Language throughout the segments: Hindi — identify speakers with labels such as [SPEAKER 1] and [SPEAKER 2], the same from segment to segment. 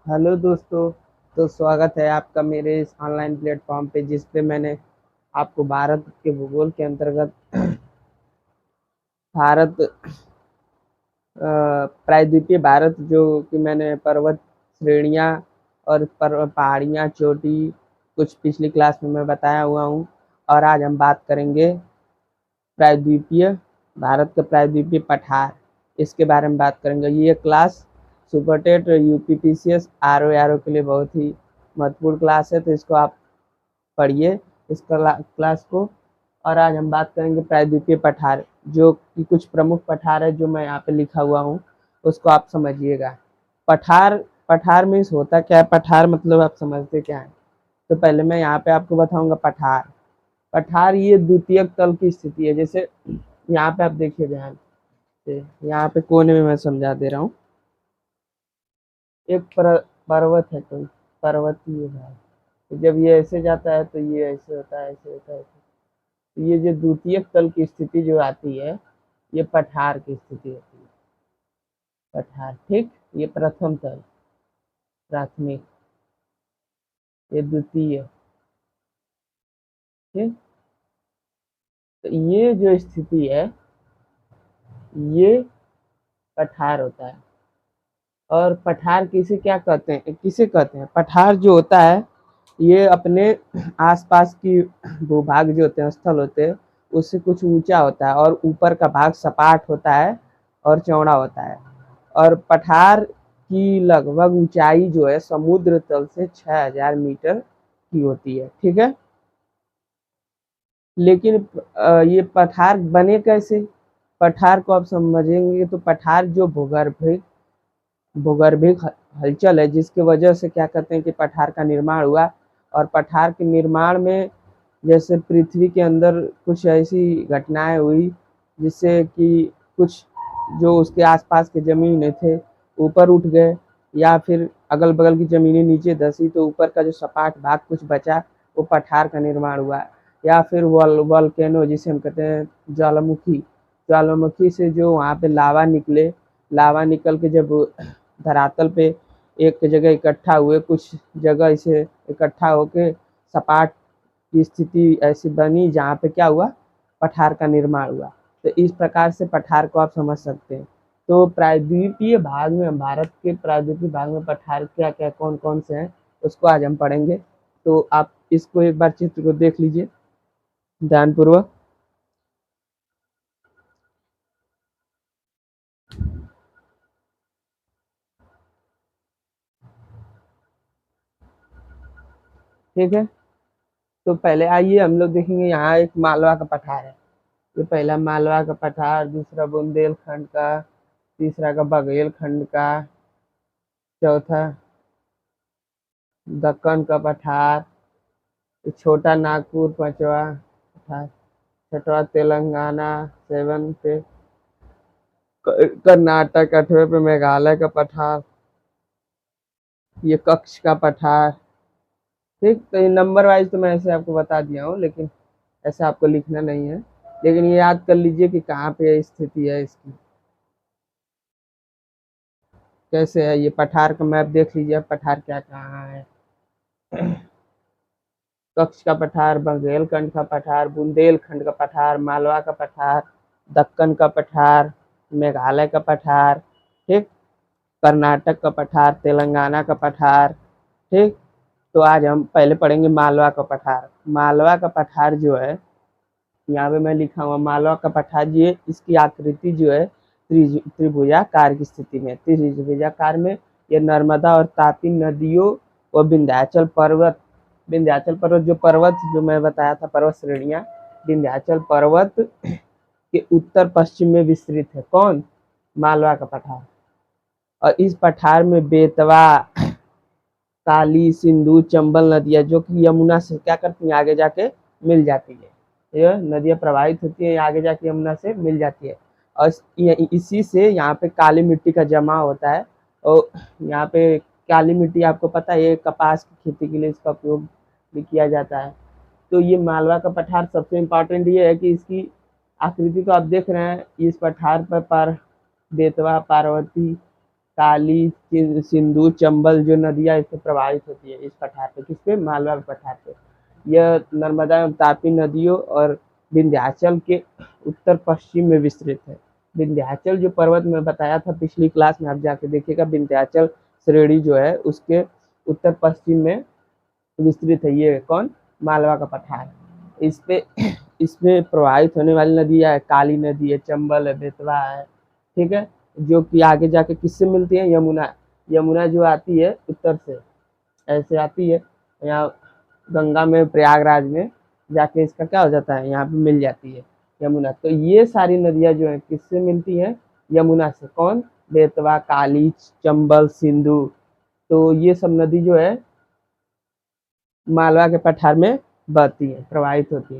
[SPEAKER 1] हेलो दोस्तों। तो स्वागत है आपका मेरे इस ऑनलाइन प्लेटफॉर्म पे जिस पे मैंने आपको भारत के भूगोल के अंतर्गत भारत प्रायद्वीपीय भारत जो कि मैंने पर्वत श्रेणियाँ और पहाड़ियाँ चोटी कुछ पिछली क्लास में मैं बताया हुआ हूँ। और आज हम बात करेंगे प्रायद्वीपीय भारत के प्रायद्वीपीय पठार, इसके बारे में बात करेंगे। ये class super TET UPPCS R O के लिए बहुत ही महत्वपूर्ण क्लास है, तो इसको आप पढ़िए इस क्लास को। और आज हम बात करेंगे प्रायद्वीपीय पठार, जो कि कुछ प्रमुख पठार है जो मैं यहाँ पे लिखा हुआ हूँ, उसको आप समझिएगा। पठार पठार मीन्स होता क्या है? पठार मतलब आप समझते क्या है? तो पहले मैं यहाँ पे आपको बताऊंगा पठार। पठार ये द्वितीयक तल की स्थिति है। जैसे यहाँ पे आप देखिए ध्यान से, यहाँ पे कोने में मैं समझा दे रहा हूँ। एक पर्वत है, कोई पर्वतीय भाग, तो जब ये ऐसे जाता है तो ये ऐसे होता है, ऐसे होता है, ऐसे। ये जो द्वितीयक तल की स्थिति जो आती है, ये पठार की स्थिति होती है। पठार, ठीक। ये प्रथम तल, प्राथमिक, ये द्वितीय, ठीक। तो ये जो स्थिति है, ये पठार होता है। और पठार किसे क्या कहते हैं, किसे कहते हैं? पठार जो होता है, ये अपने आसपास की भूभाग जो होते हैं, स्थल होते हैं, उससे कुछ ऊंचा होता है और ऊपर का भाग सपाट होता है और चौड़ा होता है। और पठार की लगभग ऊंचाई जो है समुद्र तल से 6000 मीटर की होती है, ठीक है। लेकिन ये पठार बने कैसे? पठार को आप समझेंगे तो पठार जो भूगर्भिक भूगर्भिक हलचल है, जिसकी वजह से क्या कहते हैं कि पठार का निर्माण हुआ। और पठार के निर्माण में जैसे पृथ्वी के अंदर कुछ ऐसी घटनाएं हुई जिससे कि कुछ जो उसके आसपास के ज़मीनें थे ऊपर उठ गए, या फिर अगल बगल की ज़मीनें नीचे धंसी तो ऊपर का जो सपाट भाग कुछ बचा, वो पठार का निर्माण हुआ। या फिर वॉल्केनो जिसे हम कहते हैं ज्वालामुखी, ज्वालामुखी से जो वहाँ पे लावा निकले, लावा निकल के जब धरातल पे एक जगह इकट्ठा हुए, कुछ जगह इसे इकट्ठा होके सपाट की स्थिति ऐसी बनी जहाँ पे क्या हुआ, पठार का निर्माण हुआ। तो इस प्रकार से पठार को आप समझ सकते हैं। तो प्रायद्वीपीय भाग में, भारत के प्रायद्वीपीय भाग में पठार क्या क्या कौन कौन से हैं, उसको आज हम पढ़ेंगे। तो आप इसको एक बार चित्र को देख लीजिए ध्यानपूर्वक। ठीक है, तो पहले आइए हम लोग देखेंगे। यहाँ एक मालवा का पठार है। ये पहला मालवा का पठार, दूसरा बुंदेलखंड का, तीसरा का बघेलखंड का, चौथा दक्कन का पठार, छोटा नागपुर पांचवा पठार, छठवा तेलंगाना, सेवन पे कर्नाटक, आठवें पे मेघालय का पठार, ये कच्छ का पठार। ठीक, तो ये नंबर वाइज तो मैं ऐसे आपको बता दिया हूँ, लेकिन ऐसे आपको लिखना नहीं है। लेकिन ये याद कर लीजिए कि कहाँ पे स्थिति है इसकी, कैसे है। ये पठार का मैप देख लीजिए, पठार क्या कहाँ है। कच्छ का पठार, बघेलखंड का पठार, बुंदेलखंड का पठार, मालवा का पठार, दक्कन का पठार, मेघालय का पठार, ठीक, कर्नाटक का पठार, तेलंगाना का पठार, ठीक। तो आज हम पहले पढ़ेंगे मालवा का पठार। मालवा का पठार जो है, यहाँ पे मैं लिखा हुआ मालवा का पठार, ये इसकी आकृति जो है त्रिभुजाकार की स्थिति में, त्रिभुजाकार में ये नर्मदा और तापी नदियों और विंध्याचल पर्वत जो मैं बताया था, पर्वत श्रेणियां, विंध्याचल पर्वत के उत्तर पश्चिम में विस्तृत है। कौन? मालवा का पठार। और इस पठार में बेतवा, काली, सिंधु, चंबल नदियां जो कि यमुना से क्या करती हैं, आगे जाके मिल जाती है। ये नदियां प्रवाहित होती है, आगे जाके यमुना से मिल जाती है। और इसी से यहाँ पे काली मिट्टी का जमा होता है। और यहाँ पे काली मिट्टी आपको पता है, ये कपास की खेती के लिए इसका उपयोग भी किया जाता है। तो ये मालवा का पठार सबसे इम्पोर्टेंट ये है कि इसकी आकृति तो आप देख रहे हैं। इस पठार पर बेतवा, पार्वती काली, सिंधु, चंबल जो नदियां इससे प्रभावित होती है इस पठार पे, किस पे, मालवा पठार पे। यह नर्मदा एवं तापी नदियों और विंध्याचल के उत्तर पश्चिम में विस्तृत है। विंध्याचल जो पर्वत में बताया था पिछली क्लास में, आप जाके देखिएगा, विंध्याचल श्रेणी जो है उसके उत्तर पश्चिम में विस्तृत है। ये कौन, मालवा का पठार। इस पे इसमें प्रवाहित होने वाली नदियां है, काली नदी है, चंबल है, बेतवा है, ठीक है, जो कि आगे जाके किससे मिलती है, यमुना। यमुना जो आती है उत्तर से, ऐसे आती है यहाँ गंगा में, प्रयागराज में जाके इसका क्या हो जाता है, यहाँ पे मिल जाती है यमुना। तो ये सारी नदियां जो है किससे मिलती हैं, यमुना से। कौन, बेतवा, काली, चंबल, सिंधु। तो ये सब नदी जो है मालवा के पठार में बहती है, प्रवाहित होती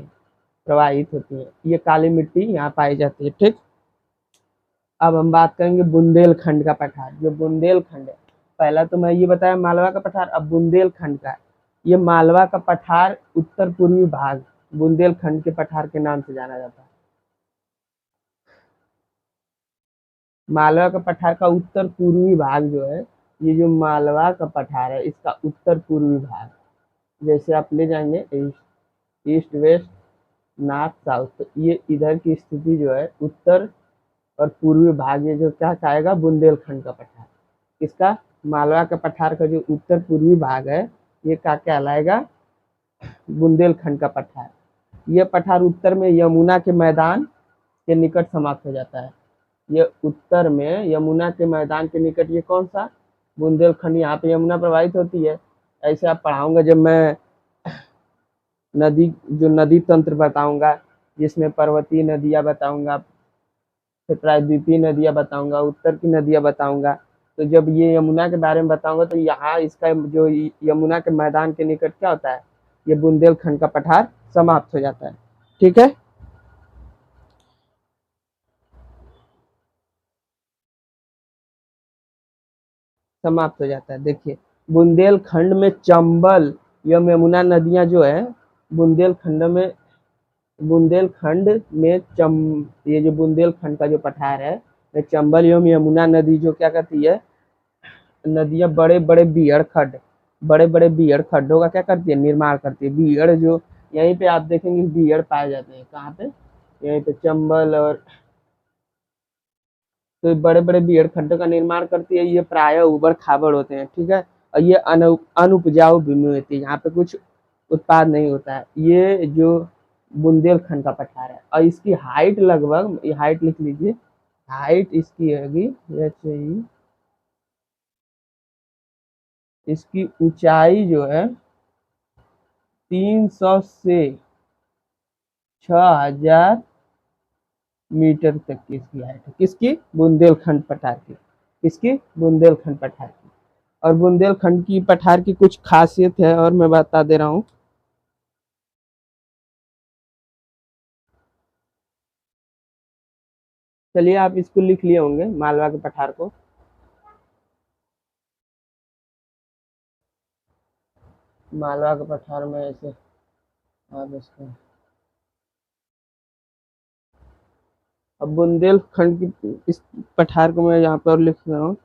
[SPEAKER 1] है। ये काली मिट्टी यहाँ पाई जाती है, ठीक। अब हम बात करेंगे बुंदेलखंड का पठार। जो बुंदेलखंड है, पहला तो मैं ये बताया मालवा का पठार, अब बुंदेलखंड का है। ये मालवा का पठार उत्तर पूर्वी भाग बुंदेलखंड के पठार के नाम से जाना जाता है। मालवा का पठार का उत्तर पूर्वी भाग जो है, ये जो मालवा का पठार है इसका उत्तर पूर्वी भाग, जैसे आप ले जाएंगे ईस्ट वेस्ट नॉर्थ साउथ, तो ये इधर की स्थिति जो है उत्तर और पूर्वी भाग, ये जो क्या कहेगा, बुंदेलखंड का पठार। इसका मालवा का पठार का जो उत्तर पूर्वी भाग है ये क्या कहलाएगा, बुंदेलखंड का पठार। यह पठार उत्तर में यमुना के मैदान के निकट समाप्त हो जाता है। ये उत्तर में यमुना के मैदान के निकट, ये कौन सा, बुंदेलखंड। यहाँ पे यमुना प्रवाहित होती है। ऐसे आप पढ़ाऊंगा जब मैं नदी, जो नदी तंत्र बताऊंगा, जिसमें पर्वतीय नदियां बताऊंगा, फिर प्रायद्वीपीय नदियां बताऊंगा, उत्तर की नदियां बताऊंगा। तो जब ये यमुना के बारे में बताऊंगा तो यहाँ इसका जो यमुना के मैदान के निकट क्या होता है, ये बुंदेलखंड का पठार समाप्त हो जाता है, ठीक है। समाप्त हो जाता है। देखिए बुंदेलखंड में चंबल या यमुना नदियां जो है, बुंदेलखंड में ये जो बुंदेलखंड का जो पठार है, चंबल एवं यमुना नदी जो क्या करती है, नदियां बड़े बड़े बीहड़ खड्डों का क्या करती है, निर्माण करती है। बीहड़ जो यहीं पे आप देखेंगे बीहड़ पाए जाते हैं, कहाँ पे, यहीं पे चंबल, और तो बड़े बड़े बीहड़ खड्डों का निर्माण करती है। ये प्राय उबड़ खाबड़ होते हैं, ठीक है, और ये अनुपजाऊ भूमि होती है, यहाँ पे कुछ उत्पाद नहीं होता है। ये जो बुंदेलखंड का पठार है, और इसकी हाइट लगभग, ये हाइट लिख लीजिए, हाइट इसकी होगी, इसकी ऊंचाई जो है 300 से 6000 मीटर तक की इसकी हाइट है। किसकी, बुंदेलखंड पठार की, किसकी, बुंदेलखंड पठार की। और बुंदेलखंड की पठार की कुछ खासियत है और मैं बता दे रहा हूँ। चलिए आप इसको लिख लिए होंगे मालवा के पठार को। मालवा के पठार में ऐसे आप इसको, अब बुंदेलखंड की इस पठार को मैं यहाँ पर लिख रहा हूँ।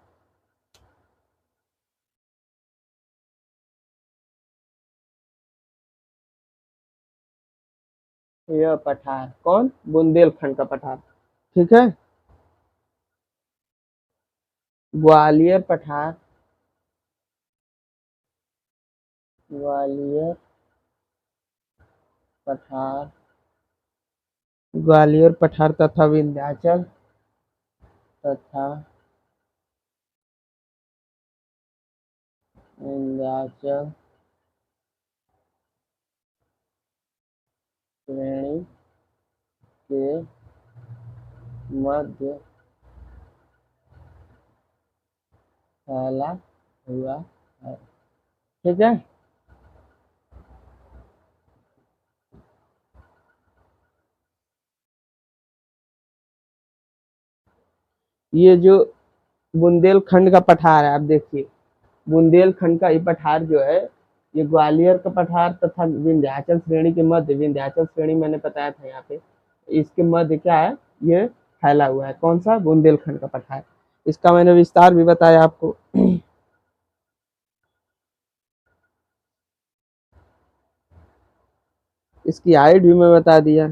[SPEAKER 1] यह पठार कौन, बुंदेलखंड का पठार, ठीक है। ग्वालियर पठार, ग्वालियर पठार, ग्वालियर पठार तथा विंध्याचल तथा विंध्याचल श्रेणी के मध्य फैला हुआ है, ठीक है। ये जो बुंदेलखंड का पठार है, आप देखिए बुंदेलखंड का ये पठार जो है, ये ग्वालियर का पठार तथा विंध्याचल श्रेणी के मध्य, विंध्याचल श्रेणी मैंने बताया था यहाँ पे, इसके मध्य क्या है, ये फैला हुआ है, कौन सा, बुंदेलखंड का पठार। इसका मैंने विस्तार भी बताया आपको। इसकी हाइट भी मैं बता दिया।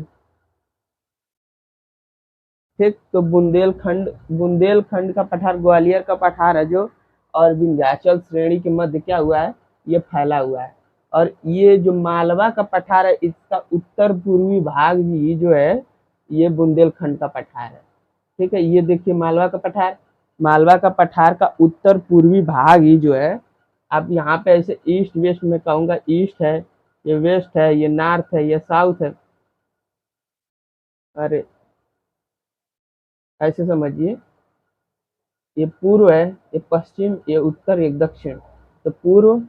[SPEAKER 1] ठीक, तो बुंदेलखंड का पठार ग्वालियर का पठार है जो, और विंध्याचल श्रेणी के मध्य क्या हुआ है, ये फैला हुआ है। और ये जो मालवा का पठार है, इसका उत्तर पूर्वी भाग भी जो है ये बुंदेलखंड का पठार है। ठीक है, ये देखिए मालवा का पठार, मालवा का पठार का उत्तर पूर्वी भाग ही जो है, आप यहाँ पे ऐसे ईस्ट वेस्ट में कहूँगा, ईस्ट है, ये वेस्ट है, ये नॉर्थ है, ये साउथ है। अरे ऐसे समझिए, ये पूर्व है, ये पश्चिम, ये उत्तर, ये दक्षिण। तो पूर्व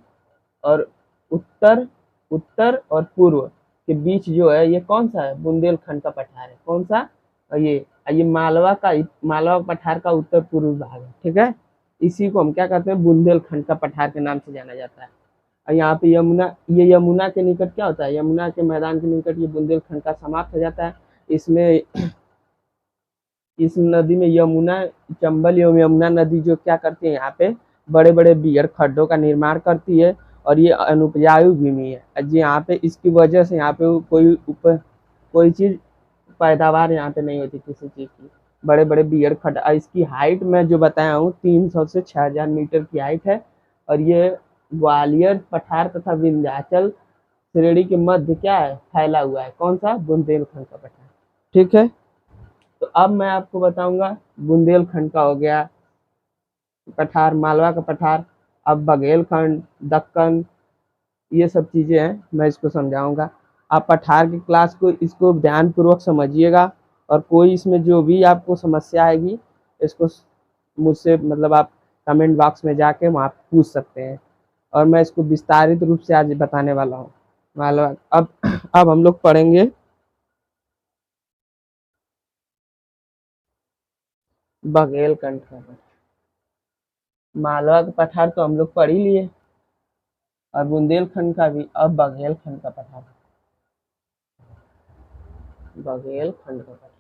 [SPEAKER 1] और उत्तर, उत्तर और पूर्व के बीच जो है ये कौन सा है, बुंदेलखंड का पठार है। कौन सा, ये मालवा पठार का उत्तर पूर्वी भाग है। ठीक है, इसी को हम क्या कहते हैं, बुंदेलखंड का पठार के नाम से जाना जाता है। और यहाँ पे यमुना के निकट क्या होता है, यमुना के मैदान के निकट ये बुंदेलखंड का समाप्त हो जाता है। इसमें इस नदी में यमुना, चंबल एवं यमुना नदी जो क्या करती है, यहाँ पे बड़े बड़े बियर खड्डों का निर्माण करती है, और ये अनुपजाऊ भूमि है जी। यहाँ पे इसकी वजह से यहाँ पे कोई चीज पैदावार यहाँ पे नहीं होती किसी चीज की। बड़े बड़े बियर खड्ड, इसकी हाइट मैं जो बताया हूँ 300 से 6000 मीटर की हाइट है। और ये ग्वालियर पठार तथा विंध्याचल श्रेणी के मध्य क्या है, फैला हुआ है। कौन सा, बुंदेलखंड का पठार। ठीक है, तो अब मैं आपको बताऊंगा, बुंदेलखंड का हो गया पठार, मालवा का पठार। अब बघेलखंड, दक्कन, ये सब चीजें हैं, मैं इसको समझाऊंगा। आप पठार की क्लास को इसको ध्यान पूर्वक समझिएगा, और कोई इसमें जो भी आपको समस्या आएगी, इसको मुझसे मतलब आप कमेंट बॉक्स में जाके वहाँ पूछ सकते हैं, और मैं इसको विस्तारित रूप से आज बताने वाला हूँ मालवा। अब हम लोग पढ़ेंगे बघेलखंड का। मालवा का पठार तो हम लोग पढ़ ही लिए, और बुंदेलखंड का भी। अब बघेलखंड का पठार, बघेलखंड का पठार।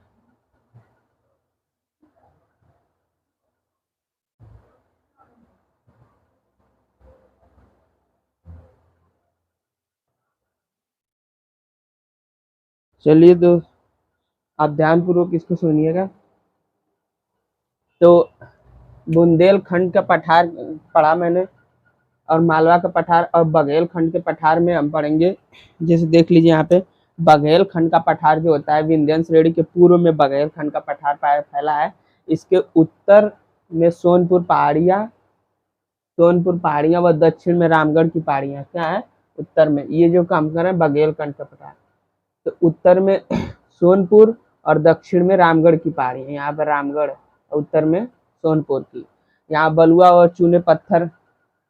[SPEAKER 1] चलिए, तो आप ध्यान पूर्वक इसको सुनिएगा। तो बुंदेलखंड का पठार पढ़ा मैंने, और मालवा का पठार। और बघेलखंड के पठार में हम पढ़ेंगे, जैसे देख लीजिए यहाँ पे, बघेलखंड का पठार जो होता है, विंध्य श्रेणी के पूर्व में बघेलखंड का पठार फैला है। इसके उत्तर में सोनपुर पहाड़ियां व दक्षिण में रामगढ़ की पहाड़ियां क्या है, उत्तर में। ये जो काम कर रहे हैं बघेलखंड का पठार, तो उत्तर में सोनपुर और दक्षिण में रामगढ़ की पहाड़ी, यहाँ पर रामगढ़, उत्तर में सोनपुर की। यहाँ बलुआ और चूने पत्थर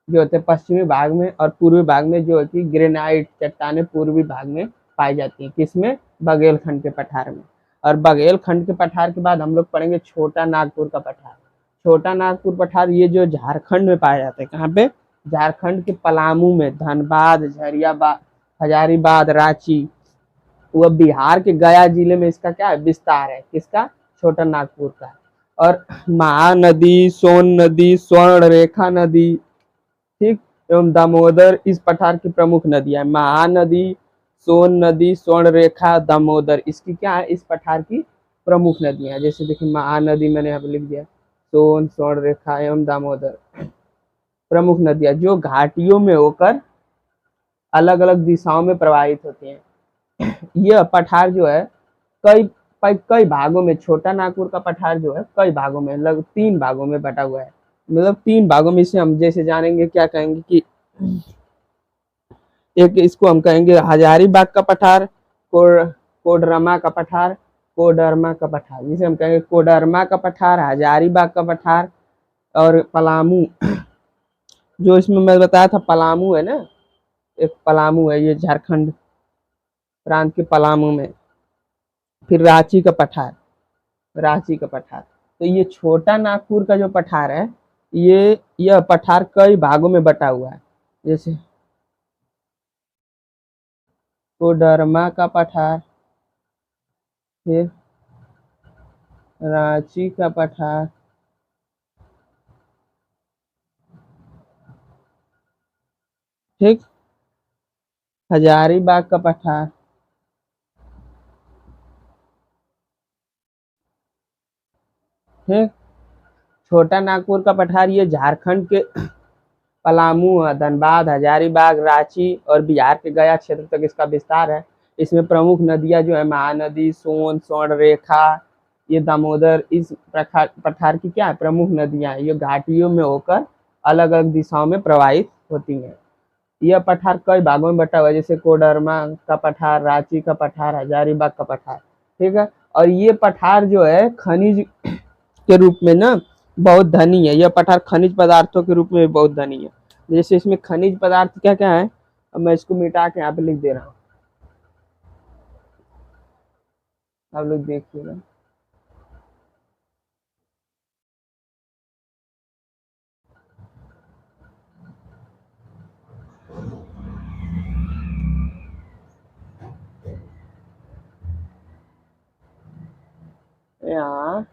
[SPEAKER 1] जो होते हैं पश्चिमी भाग में, और पूर्वी भाग में जो होती है ग्रेनाइट चट्टानें पूर्वी भाग में पाई जाती है। किसमें, बघेलखंड के पठार में। और बघेलखंड के पठार के बाद हम लोग पढ़ेंगे छोटा नागपुर का पठार। छोटा नागपुर पठार ये जो झारखंड में पाया जाता है, कहाँ पे, झारखंड के पलामू में, धनबाद, हजारीबाग, रांची, वह बिहार के गया जिले में इसका क्या है, विस्तार है। किसका, छोटा नागपुर का। और महानदी, सोन नदी, स्वर्ण रेखा नदी, ठीक, एवं दामोदर इस पठार की प्रमुख नदियां। महानदी, सोन नदी, स्वर्ण रेखा, दामोदर, इसकी क्या है, इस पठार की प्रमुख नदियां। जैसे देखिए महानदी मैंने यहाँ पे लिख दिया, सोन, स्वर्ण रेखा एवं दामोदर प्रमुख नदियां, जो घाटियों में होकर अलग अलग दिशाओं में प्रवाहित होती हैं। यह पठार जो है कई कई भागों में, छोटा नागपुर का पठार जो है कई भागों में, लगभग 3 भागों में बटा हुआ है। मतलब 3 भागों में, इसे हम जैसे जानेंगे, क्या कहेंगे कि एक इसको हम कहेंगे हजारीबाग का पठार, कोडरमा का पठार, कोडरमा का पठार, जिसे हम कहेंगे कोडरमा का पठार, हजारीबाग का पठार, और पलामू, जो इसमें मैं बताया था पलामू है ना, एक पलामू है, ये झारखंड प्रांत के पलामू में। फिर रांची का पठार। तो ये छोटा नागपुर का जो पठार है, यह पठार कई भागों में बटा हुआ है। जैसे कोडरमा का पठार, फिर रांची का पठार, ठीक। हजारीबाग का पठार, ठीक। छोटा नागपुर का पठार ये झारखंड के पलामू, धनबाद, हजारीबाग, रांची और बिहार के गया क्षेत्र तक इसका विस्तार है। इसमें प्रमुख नदियां जो है महानदी, सोन, स्वर्णरेखा, ये दामोदर, इस पठार की क्या है प्रमुख नदियां हैं। ये घाटियों में होकर अलग अलग दिशाओं में प्रवाहित होती हैं। यह पठार कई भागों में बटा हुआ है, जैसे कोडरमा का पठार, रांची का पठार, हजारीबाग का पठार, ठीक है। और ये पठार जो है खनिज के रूप में ना बहुत धनी है। यह पठार खनिज पदार्थों के रूप में भी बहुत धनी है। जैसे इसमें खनिज पदार्थ क्या क्या है, अब मैं इसको मिटा के यहाँ पे लिख दे रहा हूँ, आप लोग देखिएगा। यहाँ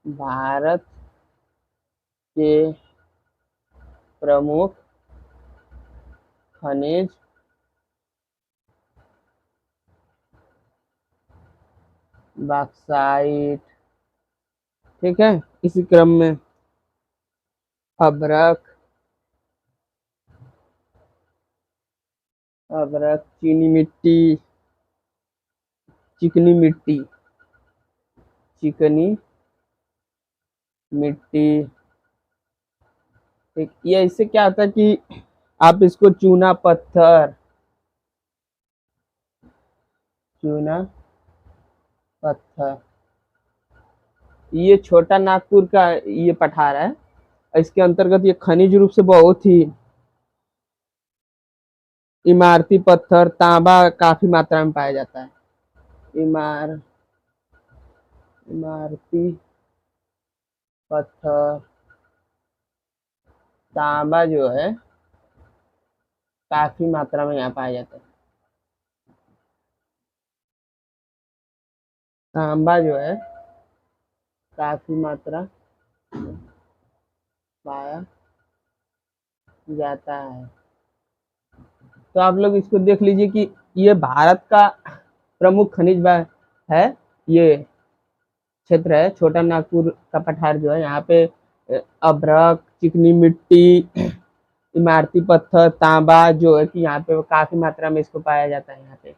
[SPEAKER 1] भारत के प्रमुख खनिज बॉक्साइट, ठीक है। इसी क्रम में अभ्रक, चीनी मिट्टी, चिकनी मिट्टी, चिकनी मिट्टी, ठीक। ये इससे क्या होता है कि आप इसको चूना पत्थर, चूना पत्थर, ये छोटा नागपुर का ये पठार है। इसके अंतर्गत ये खनिज रूप से बहुत ही इमारती पत्थर, तांबा काफी मात्रा में पाया जाता है। इमारती पत्थर, तांबा जो है काफी मात्रा में यहाँ पाया जाता है। तांबा जो है काफी मात्रा पाया जाता है। तो आप लोग इसको देख लीजिए कि ये भारत का प्रमुख खनिज है। ये क्षेत्र है छोटा नागपुर का पठार जो है, यहाँ पे अभ्रक, चिकनी मिट्टी, इमारती पत्थर, तांबा जो है कि यहाँ पे काफी मात्रा में इसको पाया जाता है यहाँ पे।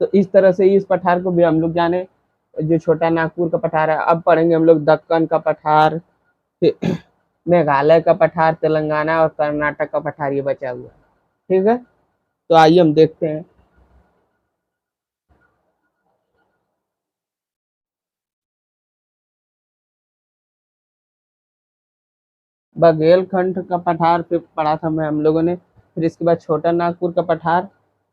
[SPEAKER 1] तो इस तरह से इस पठार को भी हम लोग जाने, जो छोटा नागपुर का पठार है। अब पढ़ेंगे हम लोग दक्कन का पठार, मेघालय का पठार, तेलंगाना और कर्नाटक का पठार, ये बचा हुआ है, ठीक है। तो आइए हम देखते हैं। बघेलखंड का पठार पे पढ़ा था मैं हम लोगों ने, फिर इसके बाद छोटा नागपुर का पठार,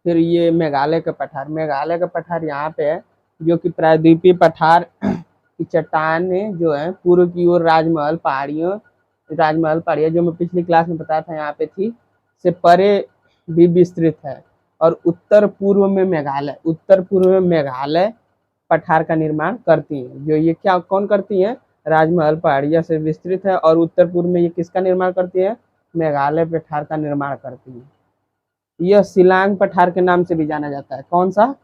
[SPEAKER 1] फिर ये मेघालय का पठार। मेघालय का पठार यहाँ पे है, जो कि प्रायद्वीपीय पठार की चट्टानें जो है पूर्व की ओर राजमहल पहाड़ियाँ जो मैं पिछली क्लास में बताया था यहाँ पे थी, से परे भी विस्तृत है। और उत्तर पूर्व में मेघालय पठार का निर्माण करती है। जो ये क्या कौन करती है, राजमहल पहाड़िया से विस्तृत है। और उत्तर पूर्व में ये किसका निर्माण करती है, मेघालय पठार का निर्माण करती है। यह शिलांग पठार के नाम से भी जाना जाता है। कौन सा,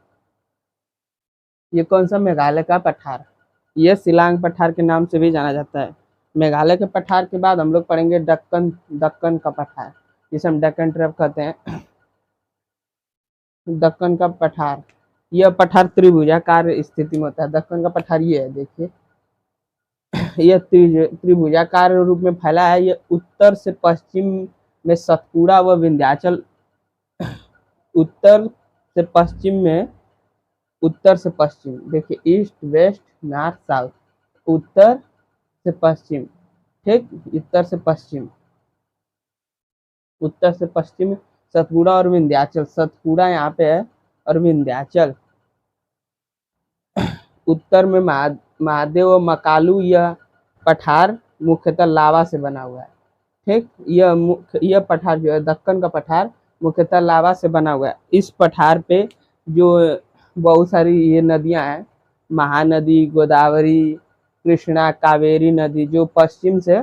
[SPEAKER 1] ये कौन सा, मेघालय का पठार, यह शिलांग पठार के नाम से भी जाना जाता है। मेघालय के पठार के बाद हम लोग पढ़ेंगे दक्कन का पठार, जिसे हम डेक्कन ट्रैप कहते हैं। दक्कन का पठार, यह पठार त्रिभुजाकार स्थिति में होता है। दक्कन का पठार ये है, देखिए यह त्रिभुजाकार रूप में फैला है। यह उत्तर से पश्चिम में सतपुड़ा व विंध्याचल, उत्तर से पश्चिम देखिए, ईस्ट वेस्ट नॉर्थ साउथ, उत्तर से पश्चिम, ठीक। उत्तर से पश्चिम सतपुड़ा और विंध्याचल, सतपुड़ा यहाँ पे है और विंध्याचल उत्तर में महादेव और मकालू। यह पठार मुख्यतः लावा से बना हुआ है, ठीक। यह पठार जो है दक्कन का पठार मुख्यतः लावा से बना हुआ है। इस पठार पे जो बहुत सारी ये नदियां हैं, महानदी, गोदावरी, कृष्णा, कावेरी नदी, जो पश्चिम से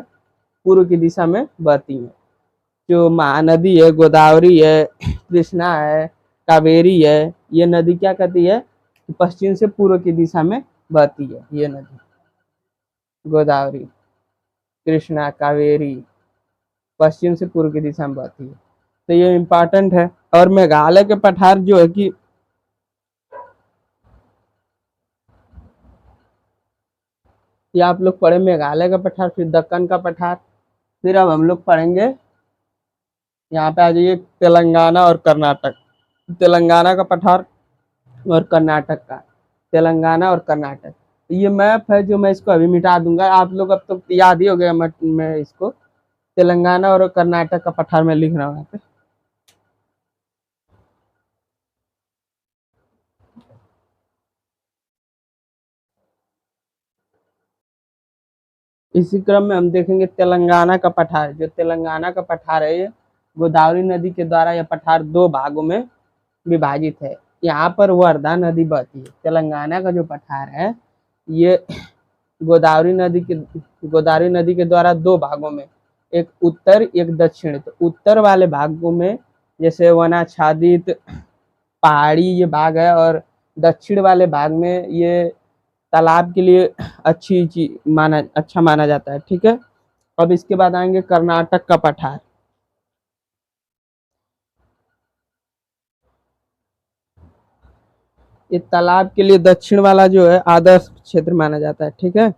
[SPEAKER 1] पूर्व की दिशा में बहती हैं। जो महानदी है, गोदावरी है, कृष्णा है, कावेरी है, ये नदी क्या कहती है, पश्चिम से पूर्व की दिशा में बहती है। ये नदी गोदावरी, कृष्णा, कावेरी पश्चिम से पूर्व की दिशा में बहती है। तो ये इम्पोर्टेंट है। और मेघालय के पठार जो है कि ये आप लोग पढ़े मेघालय का पठार, फिर दक्कन का पठार, फिर अब हम लोग पढ़ेंगे यहाँ पे आ जाइए तेलंगाना और कर्नाटक। तेलंगाना का पठार और कर्नाटक का, तेलंगाना और कर्नाटक। ये मैप है जो मैं इसको अभी मिटा दूंगा, आप लोग अब तो याद ही हो गया। मैं इसको तेलंगाना और कर्नाटक का पठार में लिख रहा हूँ यहाँ पे। इसी क्रम में हम देखेंगे तेलंगाना का पठार। जो तेलंगाना का पठार है, ये गोदावरी नदी के द्वारा यह पठार दो भागों में विभाजित है। यहाँ पर वर्धा नदी बहती है। तेलंगाना का जो पठार है ये गोदावरी नदी के द्वारा दो भागों में, एक उत्तर एक दक्षिण। तो उत्तर वाले भागों में जैसे वनाच्छादित पहाड़ी ये भाग है, और दक्षिण वाले भाग में ये तालाब के लिए अच्छा माना जाता है। ठीक है। अब इसके बाद आएंगे कर्नाटक का पठार। ये तालाब के लिए दक्षिण वाला जो है आदर्श क्षेत्र माना जाता है। ठीक है।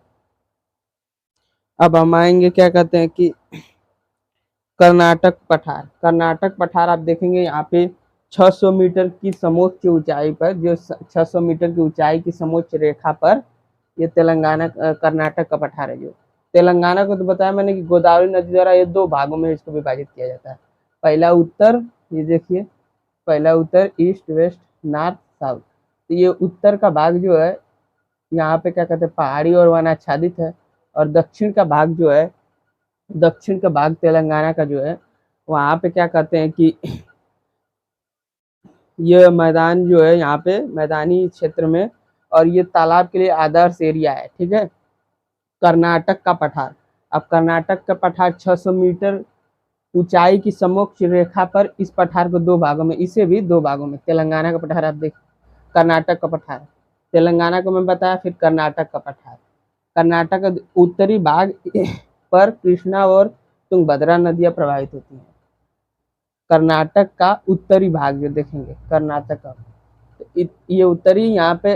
[SPEAKER 1] अब हम आएंगे क्या कहते हैं कि कर्नाटक पठार। कर्नाटक पठार आप देखेंगे यहाँ पे 600 मीटर की समोच्च ऊंचाई पर, जो 600 मीटर की ऊंचाई की समोच्च रेखा पर ये तेलंगाना कर्नाटक का पठार है। जो तेलंगाना को तो बताया मैंने कि गोदावरी नदी द्वारा ये दो भागों में इसको विभाजित किया जाता है। पहला उत्तर, ये देखिए, पहला उत्तर, ईस्ट वेस्ट नॉर्थ साउथ। तो ये उत्तर का भाग जो है यहाँ पे क्या कहते हैं पहाड़ी और वनाच्छादित है, और दक्षिण का भाग जो है, दक्षिण का भाग तेलंगाना का जो है, वहाँ पे क्या कहते हैं कि ये मैदान जो है यहाँ पे मैदानी क्षेत्र में, और ये तालाब के लिए आदर्श एरिया है। ठीक है। कर्नाटक का पठार। अब कर्नाटक का पठार 600 मीटर ऊंचाई की समोच्च रेखा पर, इस पठार को दो भागों में, इसे भी दो भागों में, तेलंगाना का पठार आप देख, कर्नाटक का पठार, तेलंगाना को मैं बताया, फिर कर्नाटक का पठार। कर्नाटक का उत्तरी भाग पर कृष्णा और तुंगभद्रा नदियां प्रवाहित होती हैं। कर्नाटक का उत्तरी भाग जो देखेंगे कर्नाटक का, तो ये उत्तरी यहाँ पे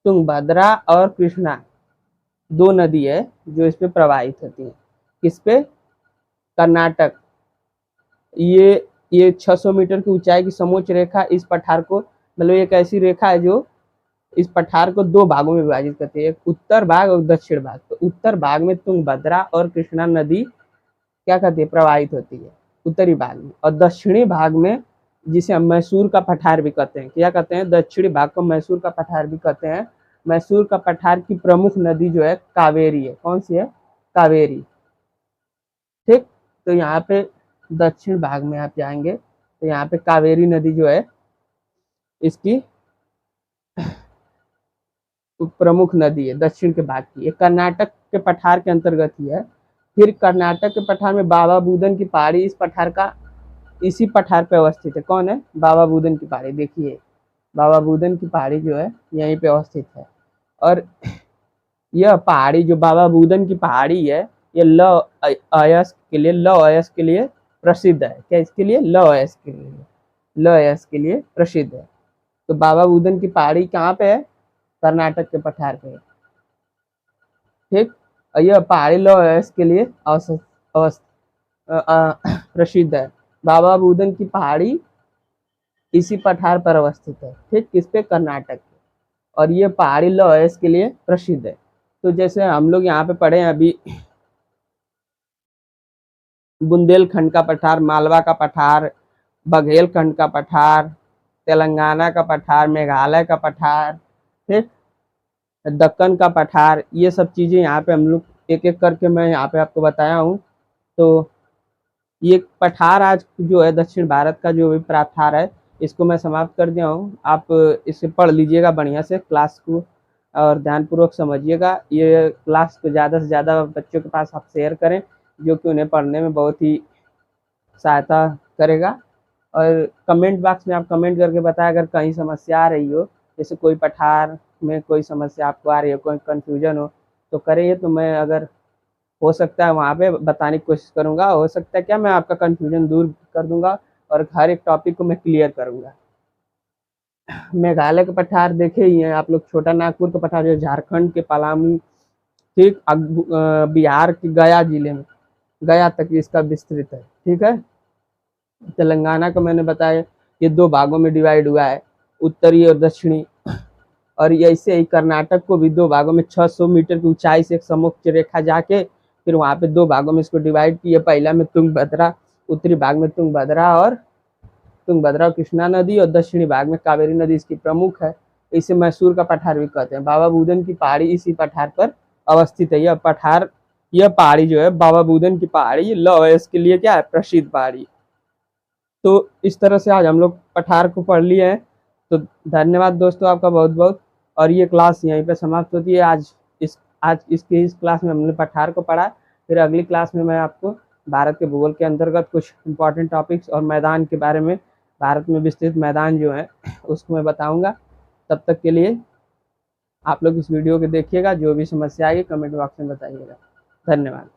[SPEAKER 1] तुंगभद्रा और कृष्णा दो नदी है जो इस पे प्रवाहित होती है। किस पे? कर्नाटक। ये 600 मीटर की ऊंचाई की समोच्च रेखा इस पठार को, मतलब एक ऐसी रेखा है जो इस पठार को दो भागों में विभाजित करती है, एक उत्तर भाग और दक्षिण भाग। तो उत्तर भाग में तुंगभद्रा और कृष्णा नदी क्या कहती है प्रवाहित होती है उत्तरी भाग में, और दक्षिणी भाग में, जिसे हम मैसूर का पठार भी कहते हैं, क्या कहते हैं, दक्षिणी भाग को मैसूर का पठार भी कहते हैं। मैसूर का पठार की प्रमुख नदी जो है कावेरी है। कौन सी है? कावेरी। ठीक। तो यहाँ पे दक्षिण भाग में आप जाएंगे तो यहाँ पे कावेरी नदी जो है इसकी प्रमुख नदी है दक्षिण के भाग की। ये कर्नाटक के पठार के अंतर्गत ही है। फिर कर्नाटक के पठार में बाबा बुदन की पहाड़ी इस पठार का, इसी पठार पे अवस्थित है। कौन है? बाबा बुदन की पहाड़ी। देखिए बाबा बुदन की पहाड़ी जो है यहीं पे अवस्थित है। और यह पहाड़ी जो बाबा बुदन की पहाड़ी है, ये लौह अयस्क के लिए प्रसिद्ध है। क्या इसके लिए? लौह अयस्क के लिए, लौह अयस्क के लिए प्रसिद्ध है। तो बाबा बुदन की पहाड़ी कहाँ पे है? कर्नाटक के पठार पे। ठीक। और यह पहाड़ी लौह अयस्क के लिए प्रसिद्ध है। बाबा बुदन की पहाड़ी इसी पठार पर अवस्थित है। ठीक। किस पे? कर्नाटक पे। और ये पहाड़ी लौह अयस्क के लिए प्रसिद्ध है। तो जैसे हम लोग यहाँ पे पढ़े हैं अभी, बुंदेलखंड का पठार, मालवा का पठार, बघेलखंड का पठार, तेलंगाना का पठार, मेघालय का पठार, ठीक, दक्कन का पठार, ये सब चीज़ें यहाँ पे हम लोग एक एक करके मैं यहाँ पे आपको बताया हूँ। तो ये पठार आज जो है दक्षिण भारत का जो भी पठार है, इसको मैं समाप्त कर दिया हूँ। आप इसे पढ़ लीजिएगा बढ़िया से क्लास को, और ध्यानपूर्वक समझिएगा। ये क्लास को ज़्यादा से ज़्यादा बच्चों के पास आप शेयर करें, जो कि उन्हें पढ़ने में बहुत ही सहायता करेगा। और कमेंट बॉक्स में आप कमेंट करके बताएं अगर कहीं समस्या आ रही हो, जैसे कोई पठार में कोई समस्या आपको आ रही है, कोई कन्फ्यूजन हो तो करिए, तो मैं अगर हो सकता है वहाँ पे बताने की कोशिश करूँगा। हो सकता है क्या मैं आपका कन्फ्यूजन दूर कर दूँगा और हर एक टॉपिक को मैं क्लियर करूँगा। मेघालय के पठार देखे ही हैं आप लोग, छोटा नागपुर का पठार जो झारखंड के पलामू, ठीक बिहार के गया जिले में, गया तक इसका विस्तृत है, ठीक है। तेलंगाना का मैंने बताया ये 2 भागों में डिवाइड हुआ है, उत्तरी और दक्षिणी। और ये ऐसे ही कर्नाटक को भी 2 भागों में 600 मीटर की ऊंचाई से एक समोच्च रेखा जाके फिर वहाँ पे 2 भागों में इसको डिवाइड किया। पहला में तुंगभद्रा, उत्तरी भाग में तुंगभद्रा और कृष्णा नदी, और दक्षिणी भाग में कावेरी नदी इसकी प्रमुख है। इसे मैसूर का पठार भी कहते हैं। बाबा बुदन की पहाड़ी इसी पठार पर अवस्थित है। यह पहाड़ी जो है बाबा बुदन की पहाड़ी लौह अयस्क के लिए क्या है, प्रसिद्ध पहाड़ी। तो इस तरह से आज हम लोग पठार को पढ़ लिए हैं। तो धन्यवाद दोस्तों आपका बहुत बहुत। और ये क्लास यहीं पे समाप्त होती है। इस क्लास में हमने पठार को पढ़ा। फिर अगली क्लास में मैं आपको भारत के भूगोल के अंतर्गत कुछ इंपॉर्टेंट टॉपिक्स और मैदान के बारे में, भारत में विस्तृत मैदान जो है उसको मैं बताऊंगा। तब तक के लिए आप लोग इस वीडियो को देखिएगा, जो भी समस्या आएगी कमेंट बॉक्स में बताइएगा। धन्यवाद।